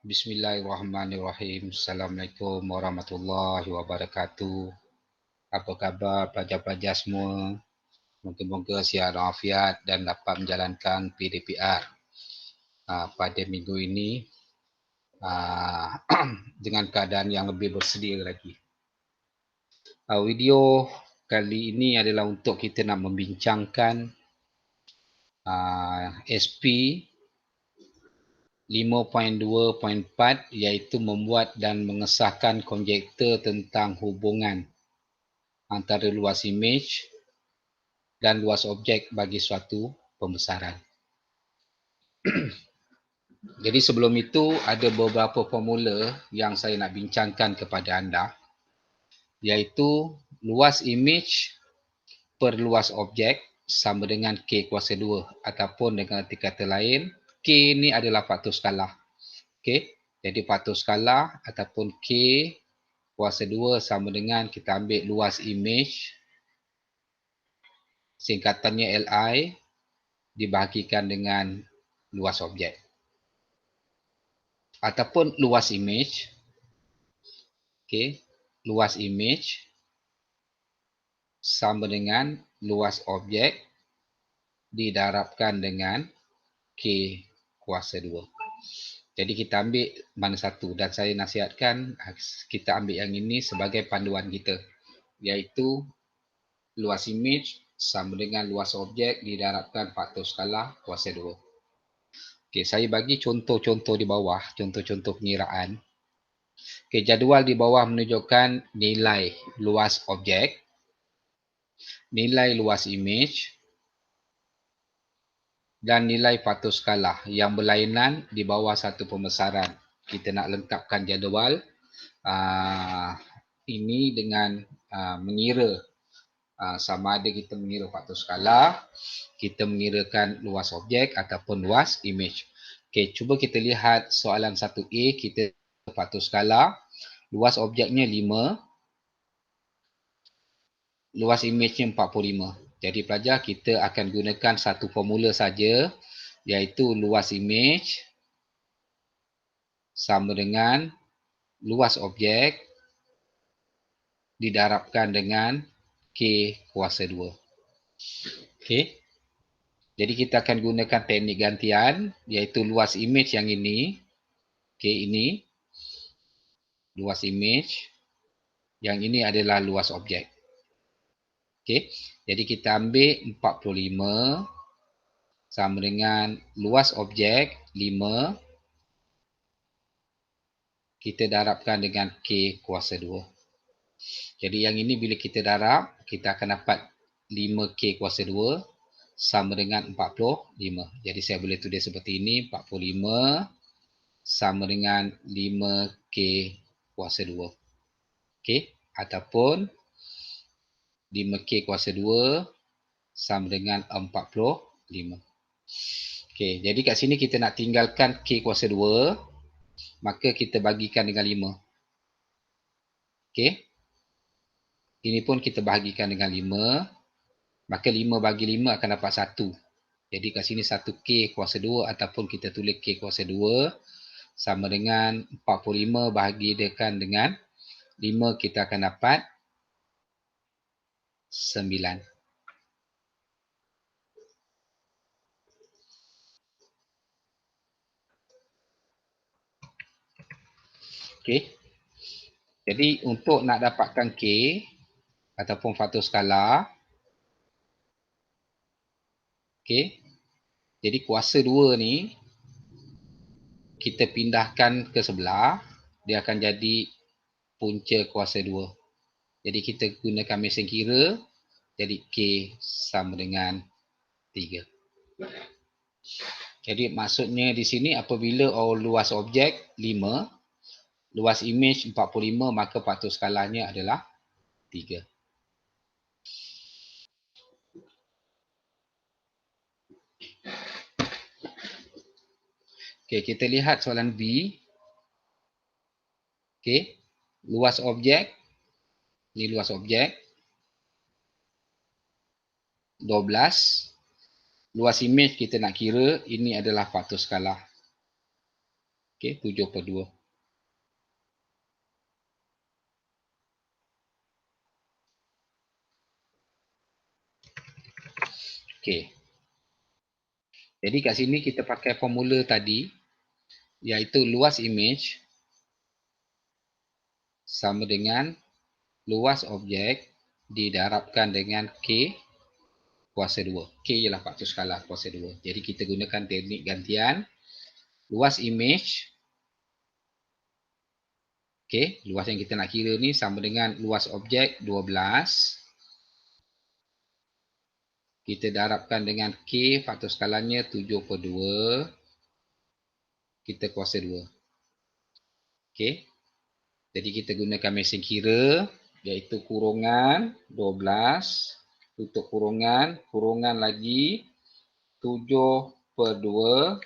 Bismillahirrahmanirrahim. Assalamualaikum warahmatullahi wabarakatuh. Apa khabar pelajar-pelajar semua? Moga-moga sihat walafiat dan dapat menjalankan PDPR pada minggu ini dengan keadaan yang lebih bersedia lagi. Video kali ini adalah untuk kita nak membincangkan SP 5.2.4 iaitu membuat dan mengesahkan konjektor tentang hubungan antara luas imej dan luas objek bagi suatu pembesaran. Jadi sebelum itu ada beberapa formula yang saya nak bincangkan kepada anda, iaitu luas imej per luas objek sama dengan K kuasa 2 ataupun dengan arti kata lain, K ni adalah faktor skalar. Okey, jadi faktor skalar ataupun K kuasa 2 sama dengan kita ambil luas imej, singkatannya Li, dibahagikan dengan luas objek. Ataupun luas imej, okey, luas imej sama dengan luas objek didarabkan dengan K kuasa 2. Jadi kita ambil mana satu, dan saya nasihatkan kita ambil yang ini sebagai panduan kita, iaitu luas imej sama dengan luas objek didarabkan faktor skalar kuasa 2. Okey, saya bagi contoh-contoh di bawah, contoh-contoh pengiraan. Okey, jadual di bawah menunjukkan nilai luas objek, nilai luas imej dan nilai faktor skalar yang berlainan di bawah satu pembesaran. Kita nak lengkapkan jadual ini dengan mengira sama ada kita mengira faktor skalar, kita mengirakan luas objek ataupun luas imej. Okey, cuba kita lihat soalan 1A, kita faktor skalar, luas objeknya 5, luas imejnya 45. Jadi pelajar, kita akan gunakan satu formula saja, iaitu luas imej sama dengan luas objek didarabkan dengan K kuasa 2. Okey. Jadi kita akan gunakan teknik gantian, iaitu luas imej yang ini, K ini, luas imej, yang ini adalah luas objek. Okey. Jadi kita ambil 45 sama dengan luas objek 5, kita darabkan dengan K kuasa 2. Jadi yang ini bila kita darab, kita akan dapat 5K kuasa 2 sama dengan 45. Jadi saya boleh tulis seperti ini, 45 sama dengan 5K kuasa 2. Okey, ataupun 5K kuasa 2 sama dengan 45. Okey, jadi kat sini kita nak tinggalkan K kuasa 2, maka kita bagikan dengan 5. Okey. Ini pun kita bahagikan dengan 5. Maka 5 bagi 5 akan dapat 1. Jadi kat sini 1K kuasa 2 ataupun kita tulis K kuasa 2 sama dengan 45 bahagikan dengan 5, kita akan dapat 9. Okey. Jadi untuk nak dapatkan K ataupun faktor skalar, okey. Jadi kuasa 2 ni kita pindahkan ke sebelah, dia akan jadi punca kuasa 2. Jadi kita gunakan mesin kira, jadi K sama dengan 3. Jadi maksudnya di sini apabila luas objek 5, luas imej 45, maka faktor skalarnya adalah 3. Okey, kita lihat soalan B. Okey, luas objek, ni luas objek 12. Luas imej kita nak kira, ini adalah faktor skalar. Okey, 7/2. Okey. Jadi kat sini kita pakai formula tadi, iaitu luas image sama dengan luas objek didarabkan dengan K kuasa 2. K ialah faktor skala kuasa 2. Jadi kita gunakan teknik gantian. Luas image, okay, luas yang kita nak kira ni sama dengan luas objek 12. Kita darabkan dengan K faktor skalanya 7/2. Kita kuasa 2. Okay. Jadi kita gunakan mesin kira, iaitu kurungan 12, tutup kurungan, kurungan lagi 7/2,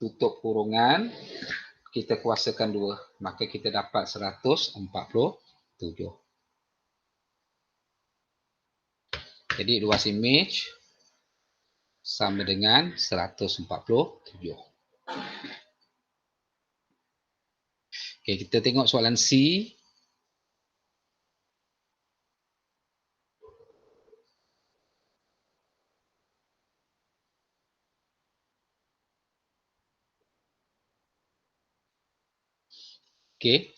tutup kurungan, kita kuasakan 2. Maka kita dapat 147. Jadi luas image sama dengan 147. Okay, kita tengok soalan C. Okay.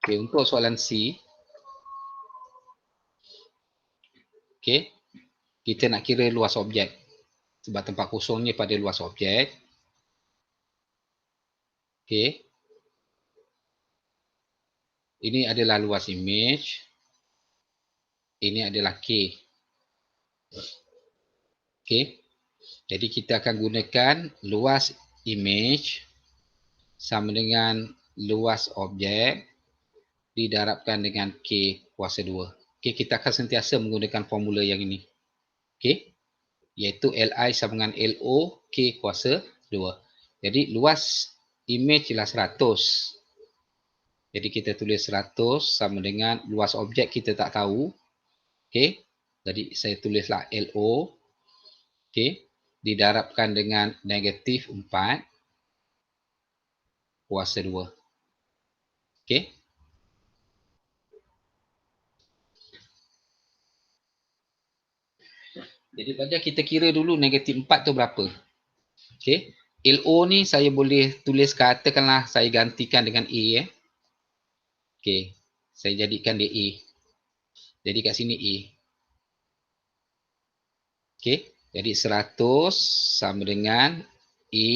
Okay, untuk soalan C, okay, kita nak kira luas objek. Sebab tempat kosongnya pada luas objek. Okay. Ini adalah luas image. Ini adalah K. Okay. Jadi kita akan gunakan luas image sama dengan luas objek didarabkan dengan K kuasa 2. Okay, kita akan sentiasa menggunakan formula yang ini. Okay. Iaitu Li sama dengan LO K kuasa 2. Jadi luas image ialah 100. Jadi kita tulis 100 sama dengan luas objek kita tak tahu. Okay. Jadi saya tulislah LO. Okay. Didarabkan dengan negatif 4 kuasa 2. Okay. Jadi pelajar kita kira dulu negatif 4 tu berapa. Okay. LO ni saya boleh tulis katakanlah saya gantikan dengan A. Okay. Saya jadikan dia A. Jadi kat sini A. Okay. Jadi 100 sama dengan A.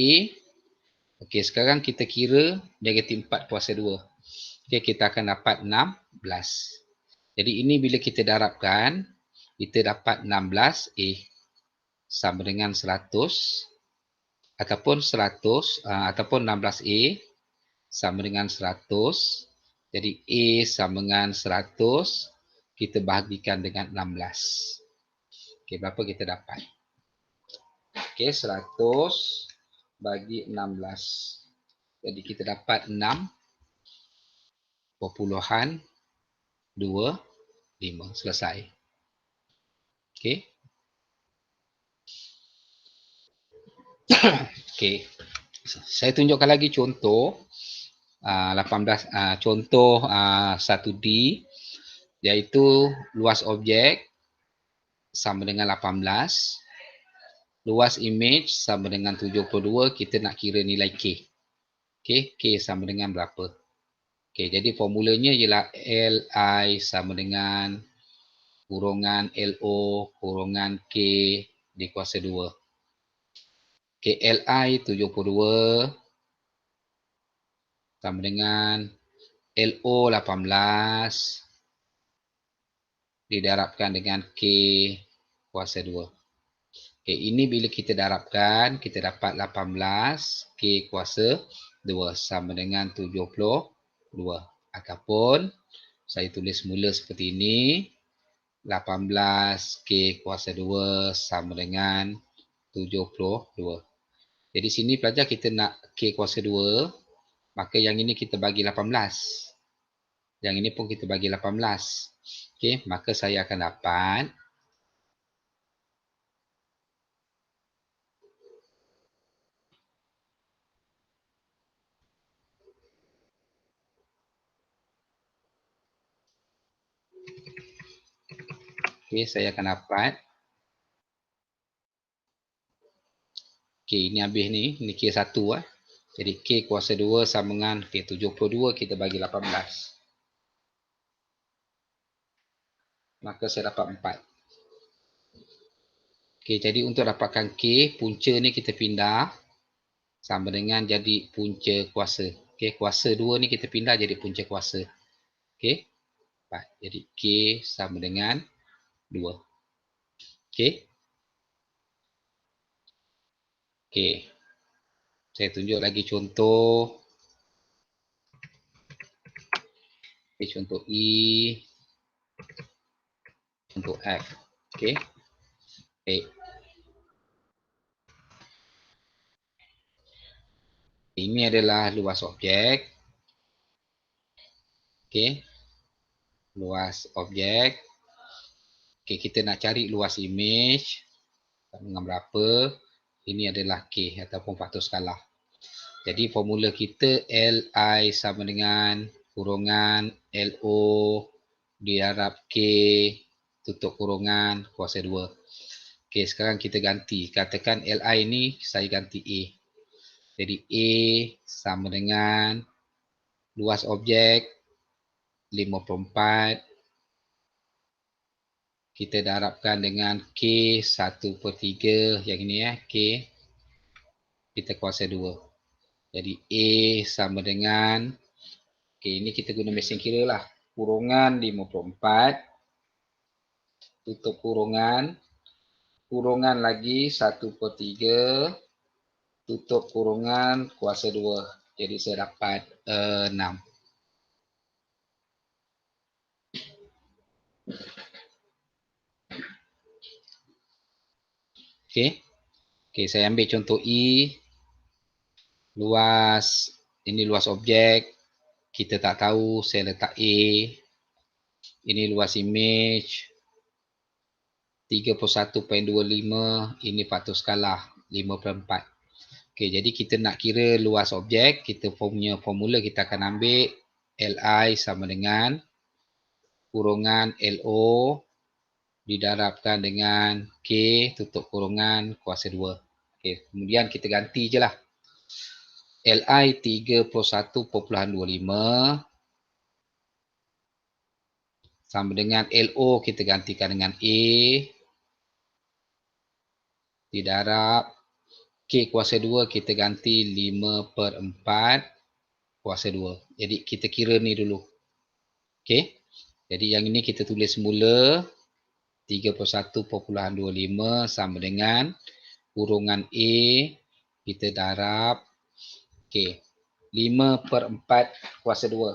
Okay. Sekarang kita kira negatif 4 kuasa 2. Okay. Kita akan dapat 16. Jadi ini bila kita darabkan, kita dapat 16A sama dengan 100 ataupun 100 ataupun 16A sama dengan 100. Jadi A sama dengan 100, kita bahagikan dengan 16. Okey, berapa kita dapat? Okey, 100 bagi 16. Jadi kita dapat 6.25. Selesai. Okey. Okey. Saya tunjukkan lagi contoh 18 contoh 1D, iaitu luas objek sama dengan 18, luas image sama dengan 72, kita nak kira nilai K. Okey, K sama dengan berapa? Okey, jadi formulanya ialah Li sama dengan kurungan LO kurungan K dikuasa 2. Okey, Li 72 sama dengan LO 18 didarabkan dengan K kuasa 2. Okey, ini bila kita darabkan, kita dapat 18 K kuasa 2 sama dengan 72. Ataupun saya tulis mula seperti ini, 18 K kuasa 2 sama dengan 72. Jadi sini pelajar kita nak K kuasa 2, maka yang ini kita bagi 18. Yang ini pun kita bagi 18. Okey, maka saya akan dapat Okey, saya akan dapat. Okey, ini habis ni. Ini K1 lah. Jadi K kuasa 2 sama dengan 72 kita bagi 18. Maka saya dapat 4. Okey, jadi untuk dapatkan K, punca ni kita pindah sama dengan jadi punca kuasa. Okey, kuasa 2 ni kita pindah jadi punca kuasa. Okey. Jadi K sama dengan 2. Okey. Okey. Saya tunjuk lagi contoh. Okay, contoh E. Contoh F. Okey. Baik. Ini adalah luas objek. Okey. Luas objek. Okey, kita nak cari luas image. Dengan berapa? Ini adalah K ataupun faktor skala. Jadi formula kita Li sama dengan kurungan LO didarab K tutup kurungan kuasa 2. Okey, sekarang kita ganti. Katakan Li ni saya ganti A. Jadi A sama dengan luas objek 54. Kita darabkan dengan K 1/3. Yang ini ya, K. Kita kuasa 2. Jadi A sama dengan, okey, ini kita guna mesin kira lah. Kurungan 54. Tutup kurungan. Kurungan lagi 1/3. Tutup kurungan kuasa 2. Jadi saya dapat 6. Okey. Okey, saya ambil contoh E. Luas, ini luas objek. Kita tak tahu, saya letak A. Ini luas image. 31.25. Ini faktor skala 5/4. Okey, jadi kita nak kira luas objek. Kita punya formula kita akan ambil Li sama dengan kurungan LO didarabkan dengan K tutup kurungan kuasa 2. Okey, kemudian kita ganti je lah. Li 31.25 sama dengan LO kita gantikan dengan A didarab K kuasa 2 kita ganti 5/4 kuasa 2. Jadi kita kira ni dulu. Okey. Jadi yang ini kita tulis semula 31.25 sama dengan kurungan A kita darab okey 5/4 kuasa 2.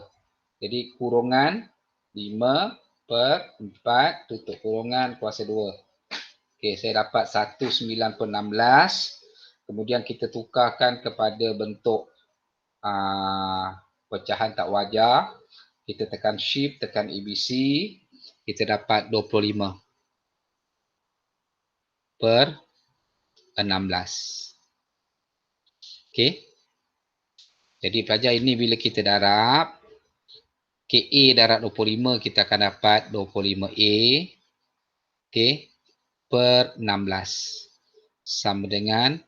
Jadi kurungan 5/4 tutup kurungan kuasa 2. Okey, saya dapat 19/16. Kemudian kita tukarkan kepada bentuk pecahan tak wajar. Kita tekan shift, tekan ABC. Kita dapat 25/16. Okey. Jadi pelajar ini bila kita darab KA darab 25 kita akan dapat 25A okey per 16 sama dengan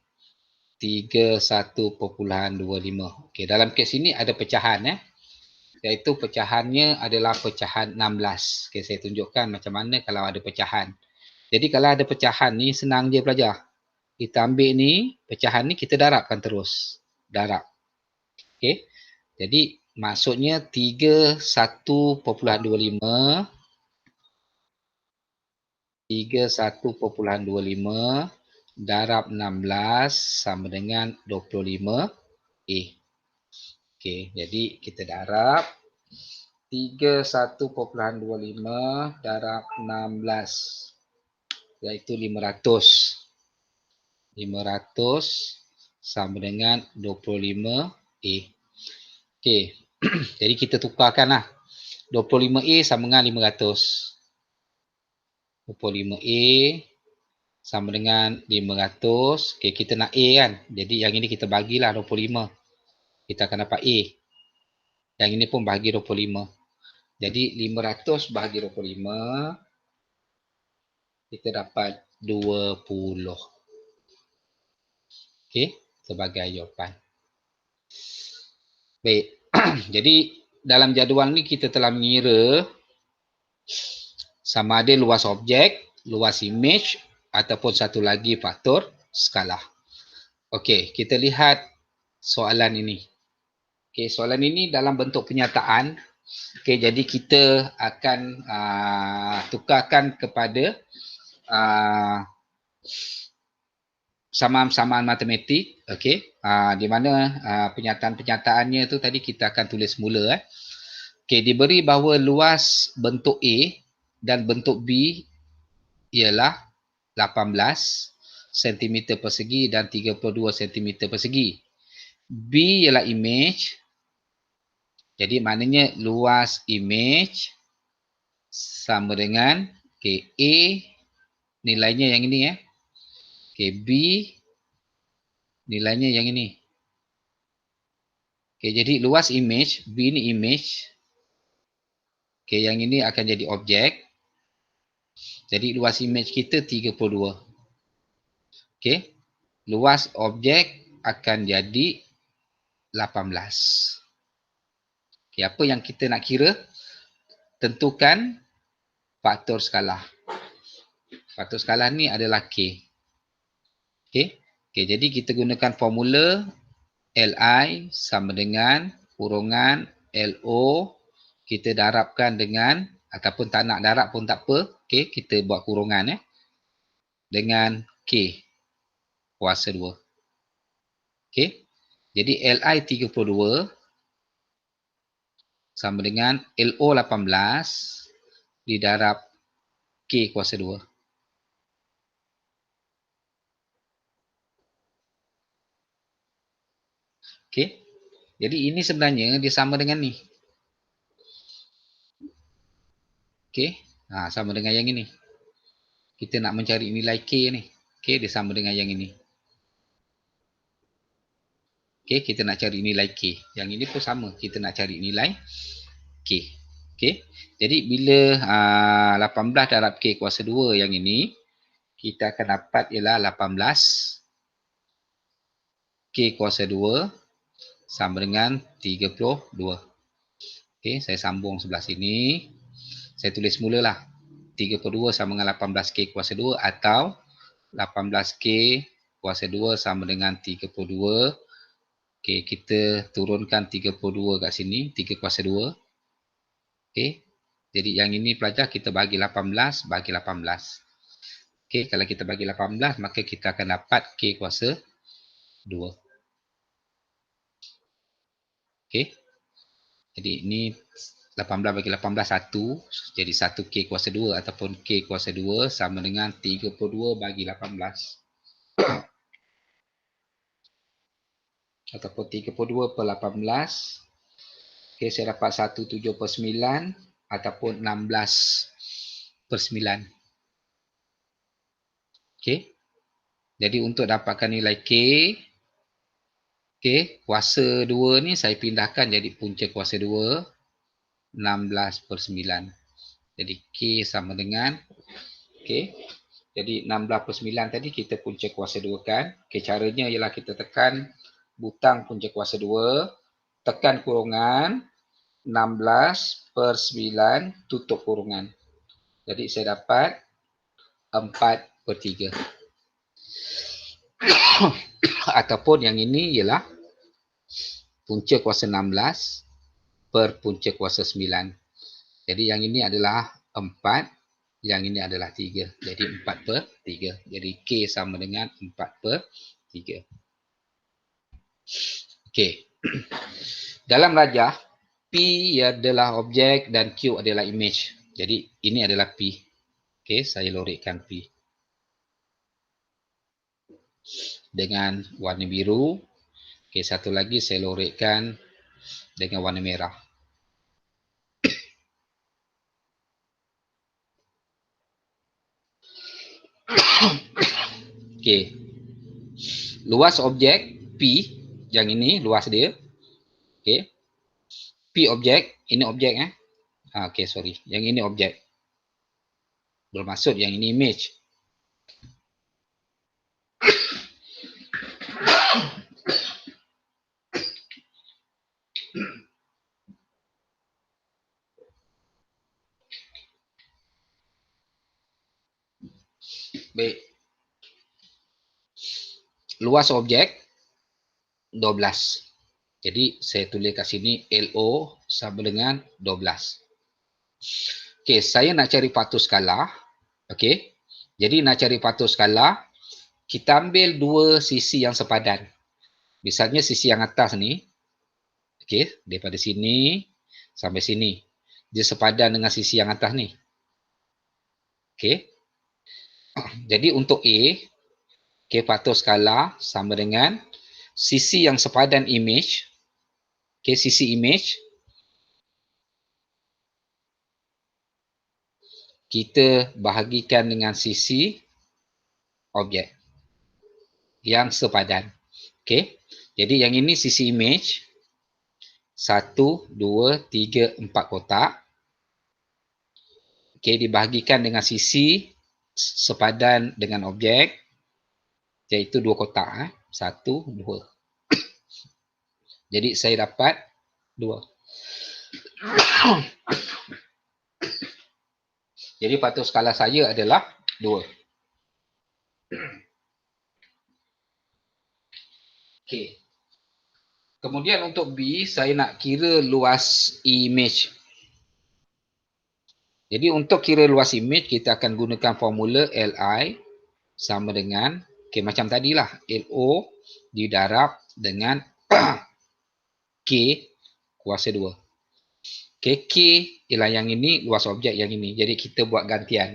31.25. Okey, dalam kes ini ada pecahan iaitu pecahannya adalah pecahan 16. Okey, saya tunjukkan macam mana kalau ada pecahan. Jadi kalau ada pecahan ni senang je pelajar. Kita ambil ni, pecahan ni kita darabkan terus. Darab. Okey. Jadi maksudnya 31.25 darab 16 sama dengan 25A. Okey, jadi kita darab 31.25 darab 16 iaitu 500. 500 sama dengan 25A. Okey. Jadi kita tukarkanlah. 25A sama dengan 500. 25A sama dengan 500. Okey, kita nak A kan. Jadi yang ini kita bagilah 25. Kita akan dapat A. Yang ini pun bahagi 25. Jadi 500 bahagi 25 kita dapat 20. Okey, sebagai jawapan. Baik. Jadi dalam jadual ni kita telah mengira sama ada luas objek, luas image ataupun satu lagi faktor skala. Okey, kita lihat soalan ini. Okey, soalan ini dalam bentuk penyataan. Okey, jadi kita akan tukarkan kepada samaan-samaan matematik. Okey, di mana penyataan-penyataannya tu tadi kita akan tulis semula. Okey, diberi bahawa luas bentuk A dan bentuk B ialah 18 cm persegi dan 32 cm persegi. B ialah image. Jadi maknanya luas image sama dengan A nilainya yang ini B nilainya yang ini. Jadi luas image, B ni image. Yang ini akan jadi objek. Jadi luas image kita 32. Luas objek akan jadi 18. Apa yang kita nak kira? Tentukan faktor skala. Faktor skala ni adalah K. Jadi kita gunakan formula Li sama dengan kurungan LO. Kita darabkan dengan, ataupun tak nak darab pun tak apa. Kita buat kurungan dengan K kuasa 2. Jadi Li 32 sama dengan LO 18 didarab K kuasa 2. Jadi ini sebenarnya dia sama dengan ni. Sama dengan yang ini. Kita nak mencari nilai K ni. Dia sama dengan yang ini. Kita nak cari nilai K. Yang ini pun sama. Kita nak cari nilai K. Jadi bila 18 darab K kuasa 2 yang ini, kita akan dapat ialah 18 K kuasa 2 sama dengan 32. Saya sambung sebelah sini. Saya tulis mulalah. 32 sama dengan 18K kuasa 2 atau 18K kuasa 2 sama dengan 32. Kita turunkan 32 kat sini. 3 kuasa 2. Jadi yang ini pelajar kita bagi 18 bagi 18. Kalau kita bagi 18 maka kita akan dapat K kuasa 2. Jadi ini 18 bagi 18 1. Jadi 1K kuasa 2 ataupun K kuasa 2 sama dengan 32 bagi 18. Ataupun 32 per 18. Saya dapat 17 per 9 ataupun 16 per 9. Jadi untuk dapatkan nilai K, kuasa 2 ni saya pindahkan jadi punca kuasa 2. 16 per 9. Jadi K sama dengan jadi 16 per 9 tadi kita punca kuasa 2 kan. Caranya ialah kita tekan butang punca kuasa 2, tekan kurungan 16 per 9 tutup kurungan. Jadi saya dapat 4 per 3. Ataupun yang ini ialah punca kuasa 16 per punca kuasa 9. Jadi yang ini adalah 4, yang ini adalah 3. Jadi 4 per 3. Jadi K sama dengan 4 per 3. Dalam rajah, P adalah objek dan Q adalah image. Jadi ini adalah P. Saya lorikkan P. Dengan warna biru. Satu lagi saya lorikkan dengan warna merah. Luas objek P, yang ini luas dia. P objek, ini objek sorry. Yang ini objek. Bermaksud yang ini image. Baik. Luas objek 12. Jadi saya tulis kat sini LO sama dengan 12. Okey, saya nak cari patuh skala. Okey. Jadi nak cari patuh skala, kita ambil dua sisi yang sepadan. Misalnya sisi yang atas ni, okey, daripada sini sampai sini. Dia sepadan dengan sisi yang atas ni. Okey. Jadi untuk A, okey, patuh skala sama dengan sisi yang sepadan image. Okey, sisi image kita bahagikan dengan sisi objek yang sepadan. Okey. Jadi yang ini sisi image 1, 2, 3, 4 kotak. Okey, dibahagikan dengan sisi sepadan dengan objek iaitu 2 kotak. 1, 2. Jadi saya dapat 2. Jadi patuh skala saya adalah 2. Okey. Kemudian untuk B, saya nak kira luas image. Jadi untuk kira luas image, kita akan gunakan formula Li sama dengan, okay, macam tadilah, LO didarab dengan K kuasa 2. Okay, K ialah yang ini, luas objek yang ini. Jadi kita buat gantian.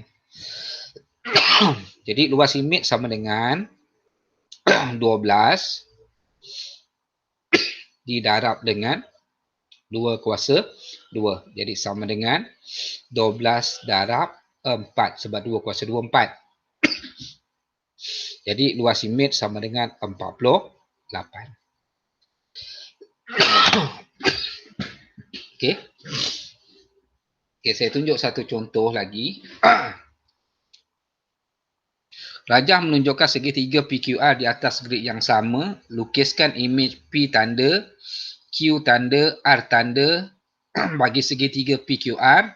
Jadi luas image sama dengan 12 didarab dengan 2 kuasa 2. Jadi sama dengan 12 darab 4. Sebab 2 kuasa 2, 4. Jadi luas image sama dengan 48. Okey. Okey, saya tunjuk satu contoh lagi. Rajah menunjukkan segitiga PQR di atas grid yang sama. Lukiskan image P tanda, Q tanda, R tanda bagi segitiga PQR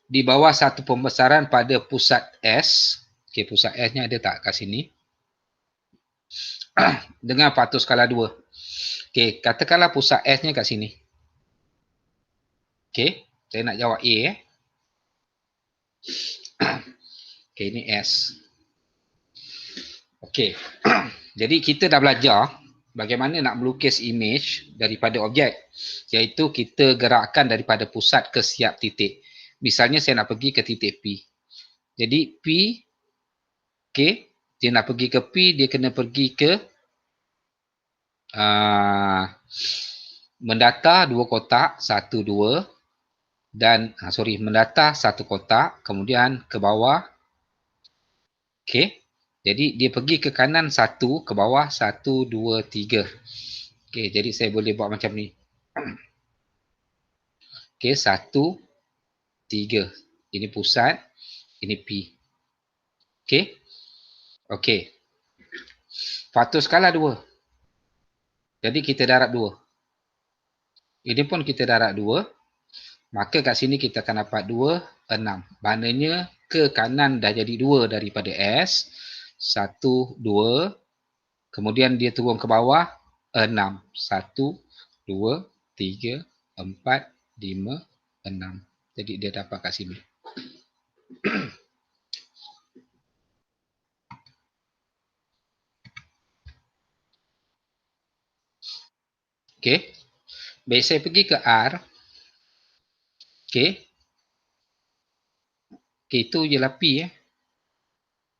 di bawah satu pembesaran pada pusat S. Okey, pusat S ni ada tak kat sini? Dengan patuh skala 2. Okey, katakanlah pusat S ni kat sini. Okey, saya nak jawab A. Okey, ini S. Okey, jadi kita dah belajar bagaimana nak melukis image daripada objek. Iaitu kita gerakkan daripada pusat ke setiap titik. Misalnya saya nak pergi ke titik P. Jadi P, okey, dia nak pergi ke P, dia kena pergi ke mendatar 2 kotak, 1, 2. Dan, mendatar 1 kotak, kemudian ke bawah. Okey. Jadi dia pergi ke kanan 1, ke bawah 1, 2, 3. Okey, jadi saya boleh buat macam ni. Okey, 1, 3. Ini pusat, ini P. Okey. Okey. Patuh skala 2. Jadi kita darab 2. Ini pun kita darab 2. Maka kat sini kita akan dapat 2, 6. Maknanya ke kanan dah jadi 2 daripada S. 1, 2. Kemudian dia turun ke bawah 6. 1, 2, 3, 4, 5, 6. Jadi dia dapat kat sini. Okey. Baik, saya pergi ke R. Okey. Okey, itu ialah P.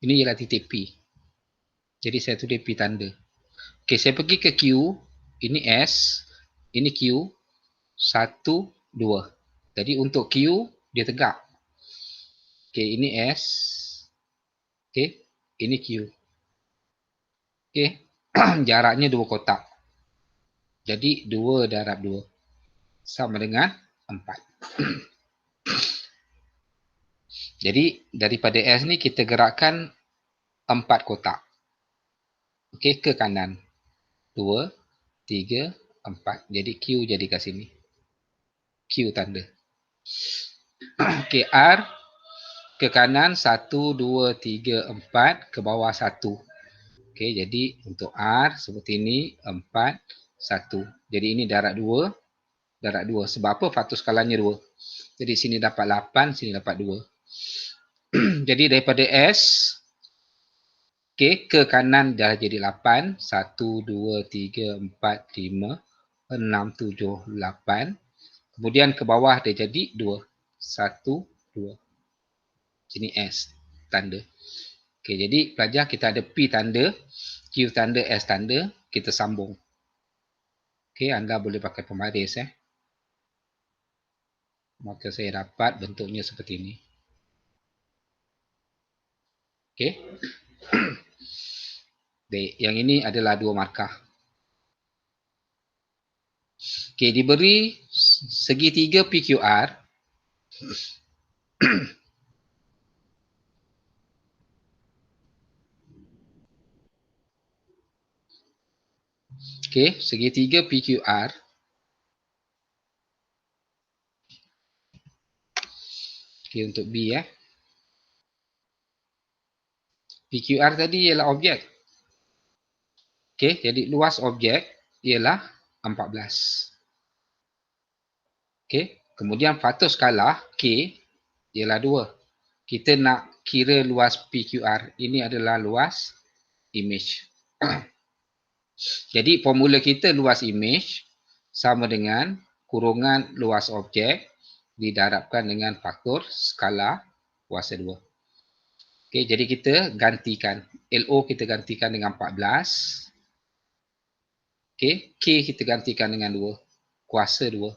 Ini ialah titik P. Jadi saya tulis P tanda. Okey, saya pergi ke Q. Ini S. Ini Q. 1, 2. Jadi untuk Q, dia tegak. Okey, ini S. Okey, ini Q. Okey, jaraknya 2 kotak. Jadi 2 darab 2 sama dengan 4. Jadi daripada S ni kita gerakkan 4 kotak. Okey, ke kanan. 2, 3, 4. Jadi Q jadi kat sini. Q tanda. Okey, R ke kanan 1, 2, 3, 4, ke bawah 1. Okey, jadi untuk R seperti ini 4, 1. Jadi ini darab 2, darab 2. Sebab apa? Faktor skalanya 2. Jadi sini dapat 8, sini dapat 2. Jadi daripada S, okey, ke kanan dah jadi 8. 1, 2, 3, 4, 5, 6, 7, 8. Kemudian ke bawah dia jadi 2. 1, 2. Sini S tanda. Okey, jadi pelajar kita ada P tanda, Q tanda, S tanda. Kita sambung. Okey, anda boleh pakai pembaris. Maka saya dapat bentuknya seperti ini. Okey. Baik, yang ini adalah 2 markah. Okey, diberi segitiga PQR. Okey, segitiga PQR. Okey, untuk B PQR tadi ialah objek. Okey, jadi luas objek ialah 14. Okey, kemudian faktor skala K ialah 2. Kita nak kira luas PQR. Ini adalah luas image. Jadi formula kita luas image sama dengan kurungan luas objek didarabkan dengan faktor skala kuasa 2. Okey, jadi kita gantikan. LO kita gantikan dengan 14. Okey, K kita gantikan dengan 2. Kuasa 2.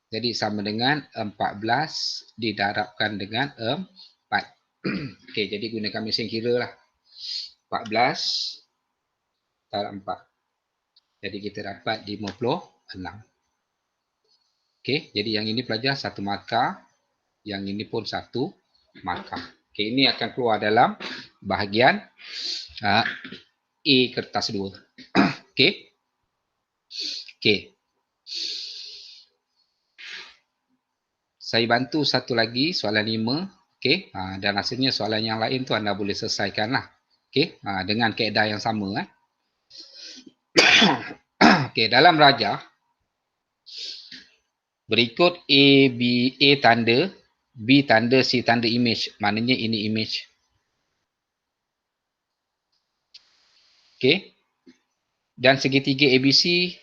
Jadi sama dengan 14 didarabkan dengan 4. Okey, jadi gunakan mesin kira lah. 14 darab 4. Jadi kita dapat 56. Okey, jadi yang ini pelajar 1 markah. Yang ini pun 1 markah. Okey, ini akan keluar dalam bahagian A kertas 2. Okey. Okey. Saya bantu satu lagi, soalan 5. Okey, dan rasanya soalan yang lain tu anda boleh selesaikan lah. Okey, dengan kaedah yang sama. Okey, dalam rajah, berikut A tanda, B tanda, C tanda image. Maknanya ini image. Okey. Dan segitiga ABC,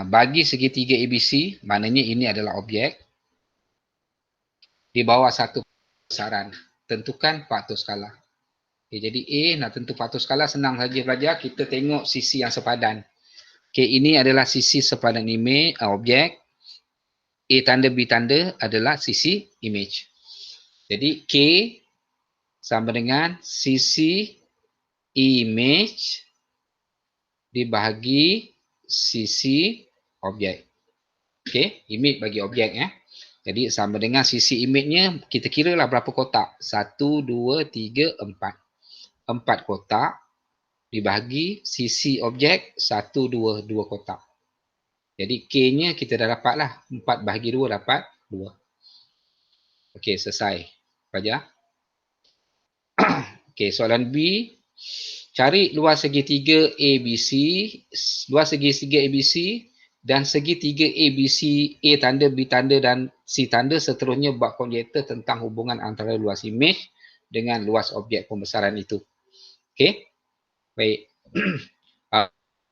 bagi segitiga ABC, maknanya ini adalah objek. Di bawah satu besaran. Tentukan faktor skala. Okay, jadi A nak tentu faktor skala senang saja pelajar. Kita tengok sisi yang sepadan. Okay, ini adalah sisi sepadan image, objek. A tanda B tanda adalah sisi image. Jadi K sama dengan sisi image dibahagi sisi objek. Okay, image bagi objek Jadi sama dengan sisi image-nya, kita kira lah berapa kotak. 1, 2, 3, 4. 4 kotak dibahagi sisi objek 1, 2, 2 kotak. Jadi K-nya kita dah dapat lah. 4 bahagi 2 dapat 2. Okey, selesai. Pelajar. Okey, soalan B. Cari luas segitiga ABC. Luas segitiga ABC dan segitiga ABC, A tanda, B tanda dan C tanda, seterusnya buat konjektor tentang hubungan antara luas image dengan luas objek pembesaran itu. Okey, baik.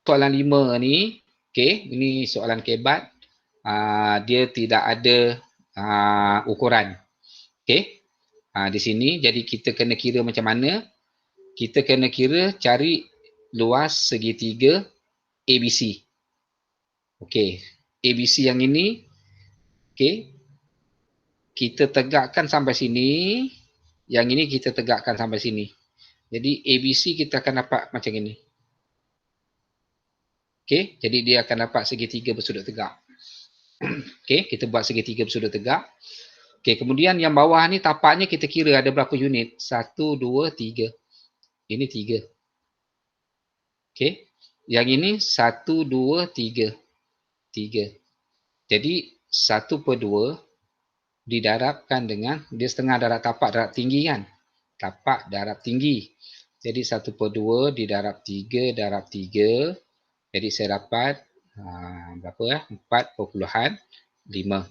Soalan 5 ni, okey, ini soalan kebat. Dia tidak ada ukuran. Okey, di sini, jadi kita kena kira macam mana? Kita kena kira cari luas segitiga ABC. Okey, ABC yang ini, okey, kita tegakkan sampai sini. Yang ini kita tegakkan sampai sini. Jadi ABC kita akan dapat macam ini. Okey, jadi dia akan dapat segitiga bersudut tegak. Okey, kita buat segitiga bersudut tegak. Okey, kemudian yang bawah ni tapaknya kita kira ada berapa unit. 1, 2, 3. Ini 3. Okey. Yang ini 1, 2, 3. 3. Jadi 1/2 didarabkan dengan, dia setengah darab tapak darab tinggi kan. Tapak darab tinggi. Jadi 1/2 didarab 3 darab 3. Jadi saya dapat berapa ya? 4.5.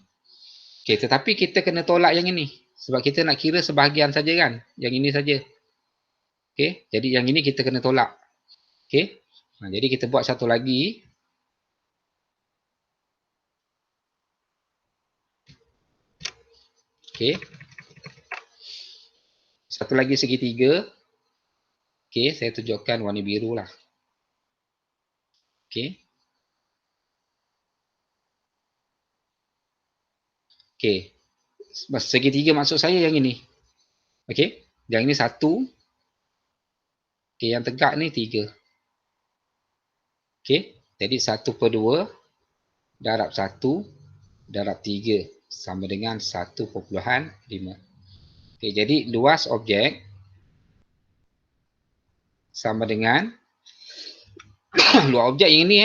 Okey, tetapi kita kena tolak yang ini. Sebab kita nak kira sebahagian saja kan. Yang ini saja. Okey, jadi yang ini kita kena tolak. Okey. Jadi kita buat satu lagi. Okey. Satu lagi segitiga. Okey, saya tunjukkan warna biru lah. Okey. Okey. Segitiga maksud saya yang ini. Okey. Yang ini 1. Okey, yang tegak ni 3. Okey. Jadi 1/2 darab 1 darab 3 sama dengan 1.5. Okey, jadi luas objek sama dengan luas objek yang ini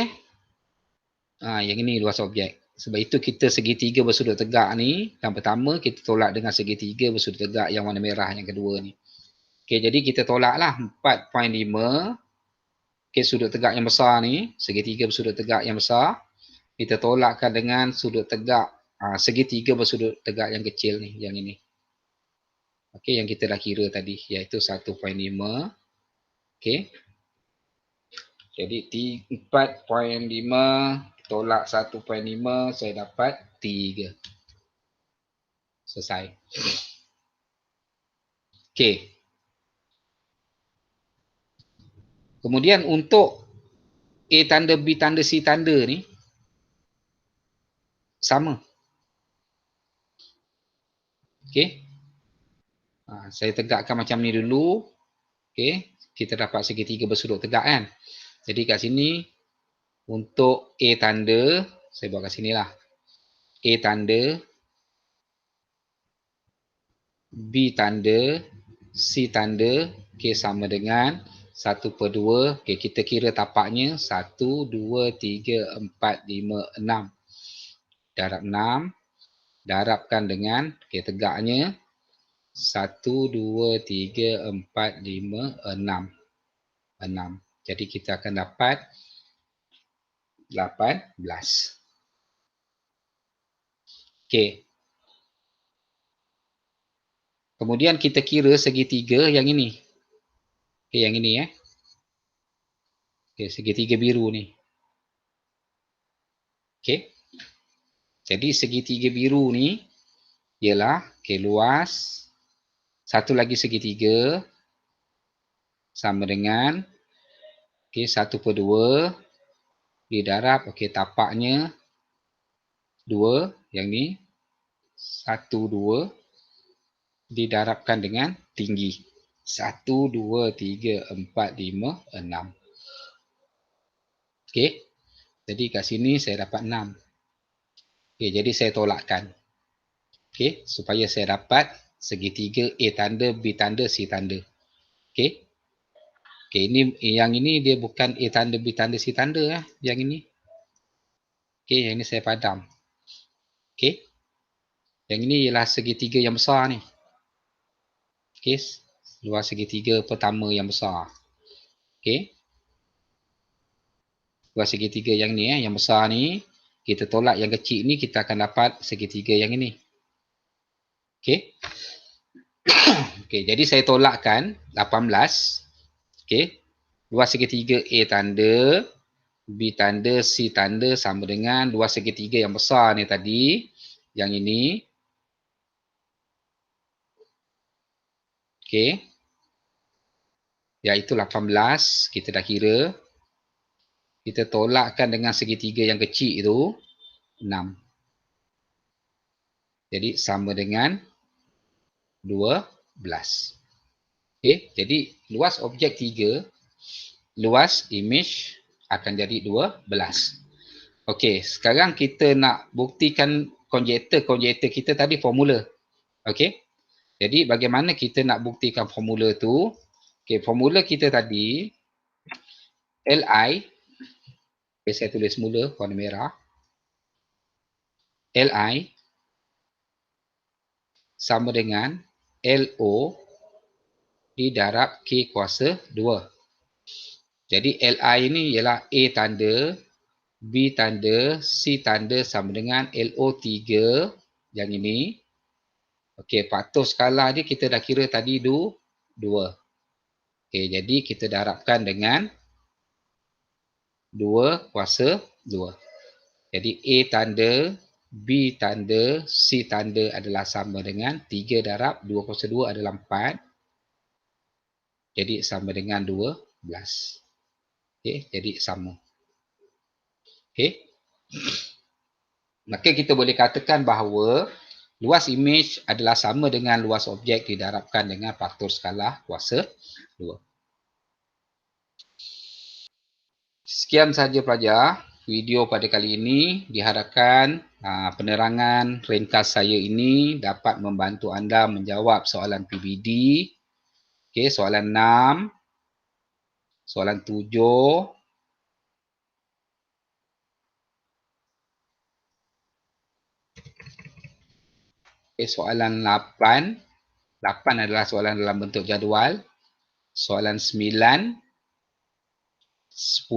yang ini luas objek. Sebab itu kita segitiga bersudut tegak ni, yang pertama kita tolak dengan segitiga bersudut tegak yang warna merah yang kedua ni. Okey, jadi kita tolaklah 4.5. Okey, sudut tegak yang besar ni, segitiga bersudut tegak yang besar, kita tolakkan dengan sudut tegak segitiga bersudut tegak yang kecil ni, yang ini. Okey, yang kita dah kira tadi, iaitu 1.5. Okey. Jadi 4.5 tolak 1.5, saya dapat 3. Selesai. Okey. Kemudian untuk A tanda, B tanda, C tanda ni sama. Okey. Saya tegakkan macam ni dulu. Okey. Kita dapat segitiga bersudut tegak kan. Jadi kat sini untuk A tanda, saya buat kat sini lah. A tanda, B tanda, C tanda, okey, sama dengan 1/2. Okey, kita kira tapaknya 1, 2, 3, 4, 5, 6. Darab 6. Darabkan dengan, okey, tegaknya 1, 2, 3, 4, 5, 6. 6. Jadi kita akan dapat 18. Okey. Kemudian kita kira segitiga yang ini. Okey, yang ini Okey, segitiga biru ni. Okey. Jadi segitiga biru ni ialah luas satu lagi segitiga sama dengan 1/2 didarab tapaknya 2, yang ni 1, 2 didarabkan dengan tinggi 1, 2, 3, 4, 5, 6. Okey. Jadi kat sini saya dapat 6. Okey, jadi saya tolakkan. Okey, supaya saya dapat segitiga A tanda, B tanda, C tanda. Okey. Okey, yang ini dia bukan A tanda, B tanda, C tanda yang ini. Okey, yang ini saya padam. Okey. Yang ini ialah segitiga yang besar ni. Okey, luas segitiga pertama yang besar. Okey. Luas segitiga yang ni yang besar ni, kita tolak yang kecil ni, kita akan dapat segitiga yang ini. Okey. Okey, jadi saya tolakkan 18. Okey. Luas segitiga A tanda, B tanda, C tanda sama dengan luas segitiga yang besar ni tadi, yang ini. Okey. Iaitu 18, kita dah kira. Kita tolakkan dengan segitiga yang kecil itu, 6. Jadi sama dengan 12. Okey, jadi luas objek 3, luas image akan jadi 12. Okey, sekarang kita nak buktikan konjektor kita tadi formula. Okey. Jadi bagaimana kita nak buktikan formula tu? Okey, formula kita tadi Li, okay, saya tulis mula warna merah. Li sama dengan LO didarab K kuasa 2. Jadi Li ini ialah A tanda, B tanda, C tanda sama dengan LO3 yang ini. Okey, faktor skala dia kita dah kira tadi 2. Okey, jadi kita darabkan dengan 2 kuasa 2. Jadi A tanda, B tanda, C tanda adalah sama dengan 3 darab 2 kuasa 2 adalah 4. Jadi sama dengan 12. Okey, jadi sama. Okey. Maka kita boleh katakan bahawa luas imej adalah sama dengan luas objek didarabkan dengan faktor skala kuasa 2. Sekian sahaja pelajar video pada kali ini. Diharapkan penerangan ringkas saya ini dapat membantu anda menjawab soalan PBD. Okey, soalan 6, soalan 7, soalan 8. 8 adalah soalan dalam bentuk jadual. Soalan 9, 10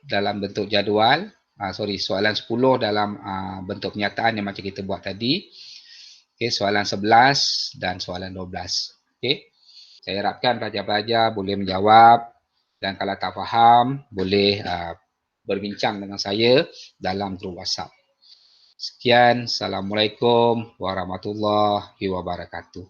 dalam bentuk jadual. Soalan 10 dalam bentuk kenyataan yang macam kita buat tadi. Okey, soalan 11 dan soalan 12. Okey. Saya harapkan pelajar-pelajar boleh menjawab dan kalau tak faham boleh berbincang dengan saya dalam grup WhatsApp. Sekian, Assalamualaikum warahmatullahi wabarakatuh.